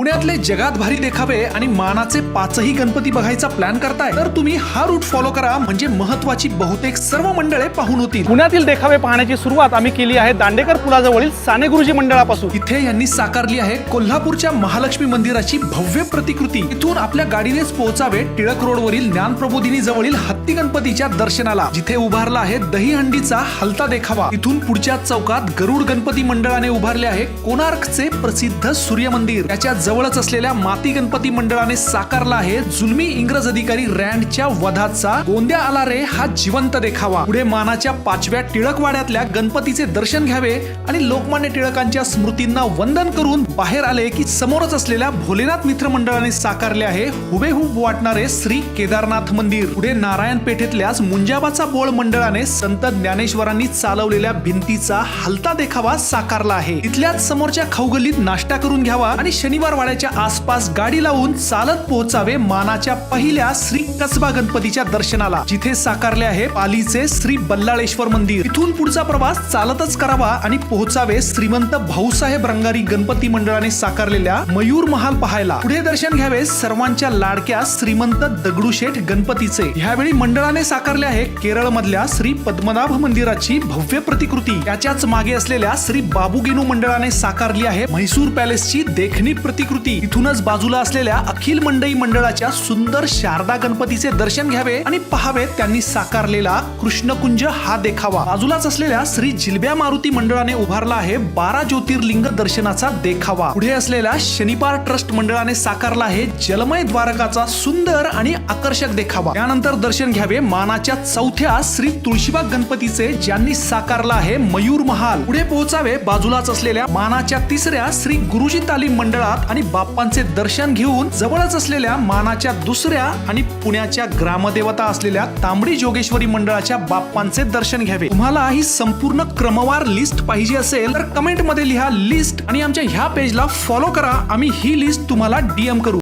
पुण्यातले जगात भारी देखावे आणि मानाचे 5ही गणपती बघायचा प्लॅन करताय तर तुम्ही हा रूट फॉलो करा, म्हणजे महत्वाची बहुतेक सर्व मंडळे पाहून होतील. पुण्यातील देखावे पाहण्याची सुरुवात आम्ही केली आहे दांडेकर पुलाजवळील साने गुरुजी मंडळापासून. इथे यांनी साकारली आहे कोल्हापूरच्या महालक्ष्मी मंदिराची भव्य प्रतिकृती. इथून आपल्या गाडीनेच पोहोचावे टिळक रोडवरील ज्ञानप्रबोधिनी जवळील हत्ती गणपतीच्या दर्शनाला, जिथे उभारला आहे दहीहंडीचा हलता देखावा. इथून पुढच्या चौकात गरुड गणपती मंडळाने उभारले आहे कोणार्कचे प्रसिद्ध सूर्य मंदिर. त्याच्या जवळच असलेल्या माती गणपती मंडळाने साकारला आहे जुलमी इंग्रज अधिकारी रँडच्या वधाचा गोंद्या आला रे हा जिवंत देखावा. पुढे मानाच्या 5व्या टिळकवाड्यातल्या गणपतीचे दर्शन घ्यावे आणि लोकमान्य टिळकांच्या स्मृतींना वंदन करून बाहेर आले की समोरच असलेल्या भोलेनाथ मित्र मंडळाने साकारले आहे हुबेहूब वाटणारे श्री केदारनाथ मंदिर. पुढे नारायण पेठेतल्याच मुंजाबाचा बोळ मंडळाने संत ज्ञानेश्वरांनी चालवलेल्या भिंतीचा हलता देखावा साकारला आहे. इथल्याच समोरच्या खाऊगल्लीत नाश्ता करून घ्यावा आणि शनिवार वाड्याच्या आसपास गाडी लावून चालत पोहोचावे मानाच्या पहिल्या श्री कसबा गणपतीच्या दर्शनाला, जिथे साकारले आहे पालीचे श्री बल्लाळेश्वर मंदिर. इथून पुढचा प्रवास चालतच करावा आणि पोहोचावे श्रीमंत भाऊसाहेब रंगारी गणपती मंडळाने साकारलेल्या मयूर महाल पाहायला. पुढे दर्शन घ्यावे सर्वांच्या लाडक्या श्रीमंत दगडूशेठ गणपतीचे. ह्यावेळी मंडळाने साकारले आहे केरळ मधल्या श्री पद्मनाभ मंदिराची भव्य प्रतिकृती. त्याच्याच मागे असलेल्या श्री बाबूगिनू मंडळाने साकारली आहे म्हैसूर पॅलेसची देखणी प्रतिकृती. इथूनच बाजूला असलेल्या अखिल मंडई मंडळाच्या सुंदर शारदा गणपतीचे दर्शन घ्यावे आणि पहावे त्यांनी साकारलेला कृष्णकुंज हा देखावा. बाजूलाच असलेल्या श्री जिलब्या मारुती मंडळाने उभारला आहे 12 ज्योतिर्लिंग दर्शनाचा देखावा. पुढे असलेल्या शनिपार ट्रस्ट मंडळाने साकारला आहे जलमय द्वारकाचा सुंदर आणि आकर्षक देखावा. त्यानंतर दर्शन घ्यावे मानाच्या 4थ्या श्री तुळशीबाग गणपतीचे, ज्यांनी साकारला आहे मयूर महाल. पुढे पोहोचावे बाजूलाच असलेल्या मानाच्या 3ऱ्या श्री गुरुजी तालीम मंडळात आणि बाप्पांचे दर्शन घेऊन जवळच असलेल्या मानाच्या 2ऱ्या आणि पुण्याच्या ग्रामदेवता असलेल्या तांबडी जोगेश्वरी मंडळाच्या बाप्पांचे दर्शन घ्यावे. तुम्हाला ही संपूर्ण क्रमवार लिस्ट पाहिजे असेल तर कमेंट मध्ये लिहा लिस्ट आणि आमच्या ह्या पेजला फॉलो करा. आम्ही ही लिस्ट तुम्हाला DM करू.